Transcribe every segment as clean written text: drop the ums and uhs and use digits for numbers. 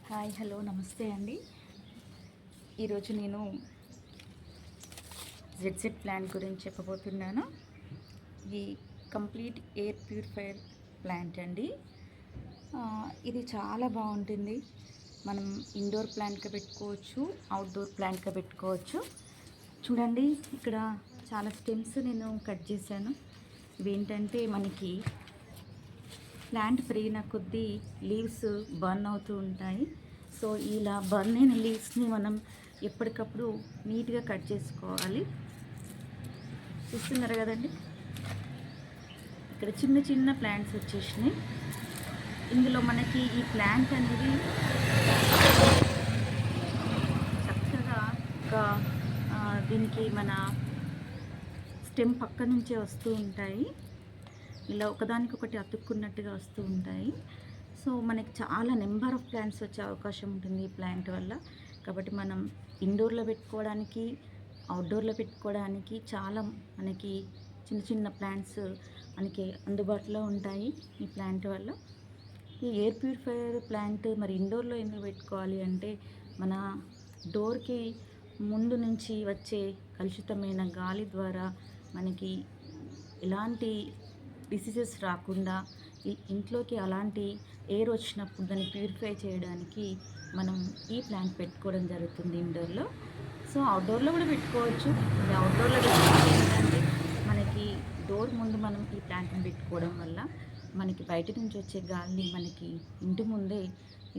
Hi hello నమస్తే అండి. ఈరోజు నేను జెడ్సెట్ ప్లాంట్ గురించి చెప్పబోతున్నాను. ఈ కంప్లీట్ ఎయిర్ ప్యూరిఫైయర్ ప్లాంట్ అండి. ఇది చాలా బాగుంటుంది. మనం ఇండోర్ ప్లాంట్గా పెట్టుకోవచ్చు, అవుట్డోర్ ప్లాంట్గా పెట్టుకోవచ్చు. చూడండి, ఇక్కడ చాలా స్టెమ్స్ నేను కట్ చేశాను. ఇవేంటంటే మనకి ప్లాంట్ పెరిగిన కొద్దీ లీవ్స్ బర్న్ అవుతూ ఉంటాయి. సో ఇలా బర్న్ అయిన లీవ్స్ని మనం ఎప్పటికప్పుడు నీట్గా కట్ చేసుకోవాలి. చూస్తున్నారు కదండి, ఇక్కడ చిన్న చిన్న ప్లాంట్స్ వచ్చేసినాయి. ఇందులో మనకి ఈ ప్లాంట్ అనేది చక్కగా దీనికి మన స్టెమ్ పక్క నుంచే వస్తూ ఉంటాయి. ఇలా ఒకదానికొకటి అతుక్కున్నట్టుగా వస్తూ ఉంటాయి. సో మనకి చాలా నెంబర్ ఆఫ్ ప్లాంట్స్ వచ్చే అవకాశం ఉంటుంది ఈ ప్లాంట్ వల్ల. కాబట్టి మనం ఇండోర్లో పెట్టుకోవడానికి, అవుట్డోర్లో పెట్టుకోవడానికి చాలా మనకి చిన్న చిన్న ప్లాంట్స్ మనకి అందుబాటులో ఉంటాయి ఈ ప్లాంట్ వల్ల. ఈ ఎయిర్ ప్యూరిఫైయర్ ప్లాంట్ మరి ఇండోర్లో ఎందుకు పెట్టుకోవాలి అంటే, మన డోర్కి ముందు నుంచి వచ్చే కలుషితమైన గాలి ద్వారా మనకి ఎలాంటి డిసీజెస్ రాకుండా ఇంట్లోకి అలాంటి ఎయిర్ వచ్చినప్పుడు దాన్ని ప్యూరిఫై చేయడానికి మనం ఈ ప్లాంట్ పెట్టుకోవడం జరుగుతుంది ఇండోర్లో. సో అవుట్డోర్లో కూడా పెట్టుకోవచ్చు. మరి అవుట్డోర్లో పెట్టుకోవడం ఏంటంటే, మనకి డోర్ ముందు మనం ఈ ప్లాంట్ని పెట్టుకోవడం వల్ల మనకి బయట నుంచి వచ్చే గాలిని మనకి ఇంటి ముందే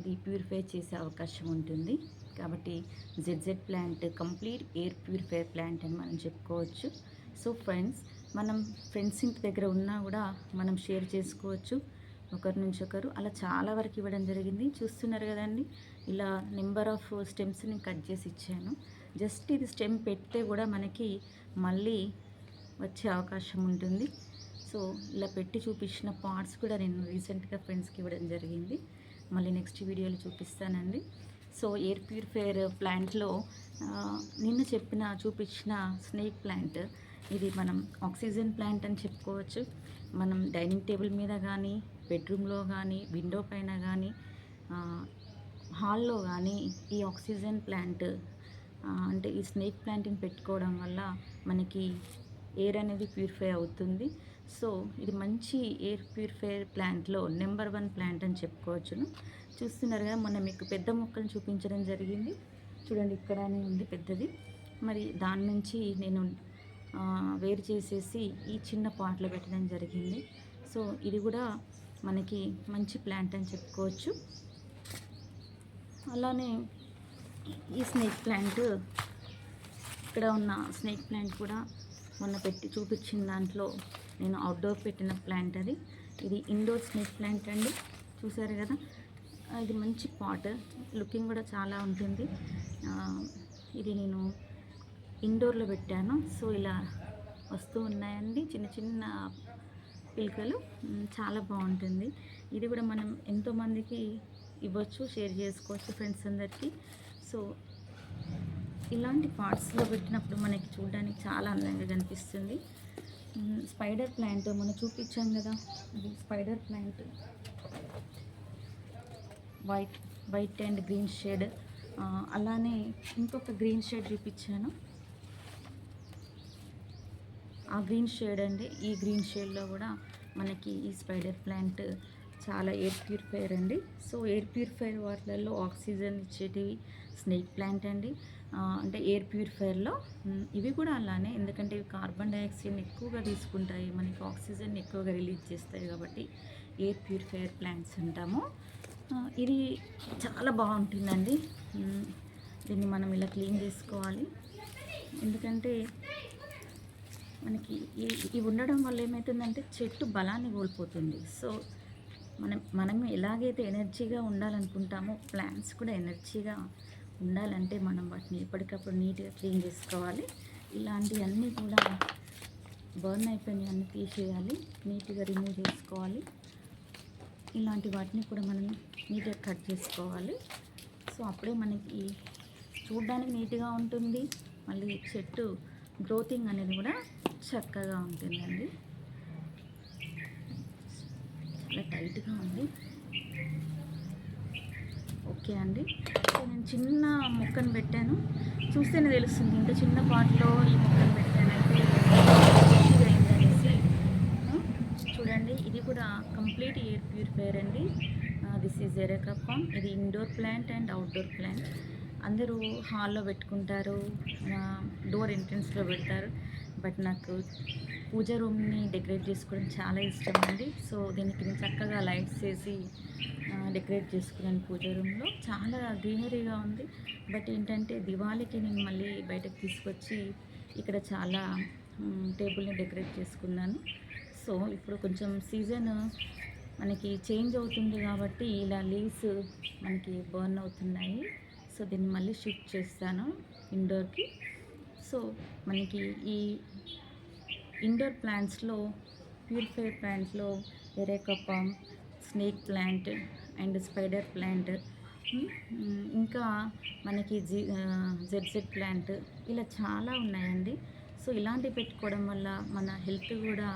ఇది ప్యూరిఫై చేసే అవకాశం ఉంటుంది. కాబట్టి జెడ్సెట్ plant complete air purifier plant అని మనం చెప్పుకోవచ్చు. సో ఫ్రెండ్స్, మనం ఫ్రెండ్స్ ఇంటి దగ్గర ఉన్నా కూడా మనం షేర్ చేసుకోవచ్చు ఒకరి నుంచి ఒకరు. అలా చాలా వరకు ఇవ్వడం జరిగింది. చూస్తున్నారు కదండి, ఇలా నెంబర్ ఆఫ్ స్టెమ్స్ని కట్ చేసి ఇచ్చాను. జస్ట్ ఇది స్టెమ్ పెడితే కూడా మనకి మళ్ళీ వచ్చే అవకాశం ఉంటుంది. సో ఇలా పెట్టి చూపించిన పార్ట్స్ కూడా నేను రీసెంట్గా ఫ్రెండ్స్కి ఇవ్వడం జరిగింది. మళ్ళీ నెక్స్ట్ వీడియోలో చూపిస్తానండి. సో ఎయిర్ ప్యూరిఫైయర్ ప్లాంట్లో నిన్న చూపించిన స్నేక్ ప్లాంట్, ఇది మనం ఆక్సిజన్ ప్లాంట్ అని చెప్పుకోవచ్చు. మనం డైనింగ్ టేబుల్ మీద కానీ, బెడ్రూమ్లో కానీ, విండో పైన కానీ, హాల్లో కానీ ఈ ఆక్సిజన్ ప్లాంట్ అంటే ఈ స్నేక్ ప్లాంట్ని పెట్టుకోవడం వల్ల మనకి ఎయిర్ అనేది ప్యూరిఫై అవుతుంది. సో ఇది మంచి ఎయిర్ ప్యూరిఫైయర్ ప్లాంట్లో నెంబర్ 1 ప్లాంట్ అని చెప్పుకోవచ్చును. చూస్తున్నారు కదా, మొన్న మీకు పెద్ద మొక్కలు చూపించడం జరిగింది. చూడండి, ఇక్కడనే ఉంది పెద్దది. మరి దాని నుంచి నేను వేరు చేసేసి ఈ చిన్న పాట్లో పెట్టడం జరిగింది. సో ఇది కూడా మనకి మంచి ప్లాంట్ అని చెప్పుకోవచ్చు. అలానే ఈ స్నేక్ ప్లాంట్, ఇక్కడ ఉన్న స్నేక్ ప్లాంట్ కూడా మొన్న పెట్టి చూపించిన దాంట్లో నేను అవుట్డోర్ పెట్టిన ప్లాంట్ అది. ఇది ఇండోర్ స్నేక్ ప్లాంట్ అండి. చూసారు కదా, ఇది మంచి పాట్, లుకింగ్ కూడా చాలా ఉంటుంది. ఇది నేను ఇండోర్లో పెట్టాను. సో ఇలా వస్తూ ఉన్నాయండి చిన్న చిన్న పిలకలు. చాలా బాగుంటుంది. ఇది కూడా మనం ఎంతోమందికి ఇవ్వచ్చు, షేర్ చేసుకోవచ్చు ఫ్రెండ్స్ అందరికీ. సో ఇలాంటి పార్ట్స్లో పెట్టినప్పుడు మనకి చూడడానికి చాలా అందంగా కనిపిస్తుంది. స్పైడర్ ప్లాంట్ మనం చూపించాం కదా, ఇది spider plant, white and green shade. అలానే ఇంకొక గ్రీన్ షేడ్ చూపించాను, ఆ గ్రీన్ షేడ్ అండి. ఈ గ్రీన్ షేడ్లో కూడా మనకి ఈ స్పైడర్ ప్లాంట్ చాలా ఎయిర్ ప్యూరిఫైయర్ అండి. సో ఎయిర్ ప్యూరిఫైయర్ వాటిలలో ఆక్సిజన్ ఇచ్చేటివి స్నేక్ ప్లాంట్ అండి. అంటే ఎయిర్ ప్యూరిఫైయర్లో ఇవి కూడా అలానే, ఎందుకంటే ఇవి కార్బన్ డైఆక్సైడ్ని ఎక్కువగా తీసుకుంటాయి, మనకి ఆక్సిజన్ ఎక్కువగా రిలీజ్ చేస్తాయి. కాబట్టి ఎయిర్ ప్యూరిఫైయర్ ప్లాంట్స్ అంటాము. ఇది చాలా బాగుంటుందండి. దీన్ని మనం ఇలా క్లీన్ చేసుకోవాలి. ఎందుకంటే మనకి ఇవి ఉండడం వల్ల ఏమవుతుందంటే చెట్టు బలాన్ని కోల్పోతుంది. సో మనం ఎలాగైతే ఎనర్జీగా ఉండాలనుకుంటామో, ప్లాంట్స్ కూడా ఎనర్జీగా ఉండాలంటే మనం వాటిని ఎప్పటికప్పుడు నీట్గా క్లీన్ చేసుకోవాలి. ఇలాంటివన్నీ కూడా బర్న్ అయిపోయినవి అన్నీ తీసేయాలి, నీట్గా రిమూవ్ చేసుకోవాలి. ఇలాంటి వాటిని కూడా మనం నీట్గా కట్ చేసుకోవాలి. సో అప్పుడే మనకి చూడడానికి నీట్గా ఉంటుంది, మళ్ళీ చెట్టు గ్రోతింగ్ అనేది కూడా చక్కగా ఉంటుందండి. చాలా టైట్గా ఉంది. ఓకే. ఓకే అండి. సో నేను చిన్న మొక్కను పెట్టాను. చూస్తేనే తెలుస్తుంది ఇంత చిన్న పాట్‌లో ఈ మొక్కను పెట్టానంటే మంచిగా అయిందనేసి. చూడండి ఇది కూడా కంప్లీట్ ఎయిర్ ప్యూరిఫైయర్ అండి. This is areca palm. ఇది indoor plant and outdoor plant. అందరూ హాల్‌లో పెట్టుకుంటారు. డోర్ ఎంట్రన్స్‌లో పెడతారు. బట్ నాకు పూజ రూమ్‌ని డెకరేట్ చేసుకోవడం చాలా ఇష్టం అండి. సో దీనికి నేను చక్కగా లైట్స్ ఏసి డెకరేట్ చేసుకున్నాను పూజ రూమ్‌లో. చాలా గ్రీనరీగా ఉంది. బట్ ఏంటంటే దివాళీకి నేను మళ్ళీ బయటకు తీసుకొచ్చి ఇక్కడ చాలా టేబుల్‌ని డెకరేట్ చేసుకున్నాను. సో ఇప్పుడు కొంచెం సీజన్ మనకి చేంజ్ అవుతుంది కాబట్టి ఇలా లీవ్స్ మనకి బర్న్ అవుతున్నాయి. సో దీన్ని మళ్ళీ షిఫ్ట్ చేస్తాను ఇండోర్‌కి. సో మనకి ఈ ఇండోర్ ప్లాంట్స్‌లో ప్యూరిఫైయర్ ప్లాంట్స్‌లో areca palm, snake plant and spider plant, ఇంకా మనకి జెడ్ ప్లాంట్ ఇలా చాలా ఉన్నాయండి. సో ఇలాంటివి పెట్టుకోవడం వల్ల మన హెల్త్ కూడా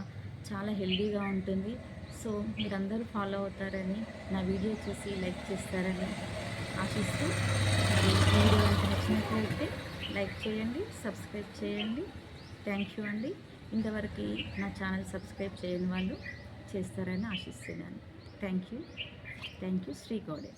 చాలా హెల్తీగా ఉంటుంది. సో మీరందరూ ఫాలో అవుతారని, నా వీడియో చూసి లైక్ చేస్తారని ఆశిస్తూ, మరి ఈ వీడియో కనుక నచ్చినట్లయితే లైక్ చేయండి, సబ్స్క్రైబ్ చేయండి. థ్యాంక్ యూ అండి. ఇంతవరకు నా ఛానల్ సబ్స్క్రైబ్ చేయని వాళ్ళు చేస్తారని ఆశిస్తున్నాను. Thank you. Thank you. Shri గౌడే.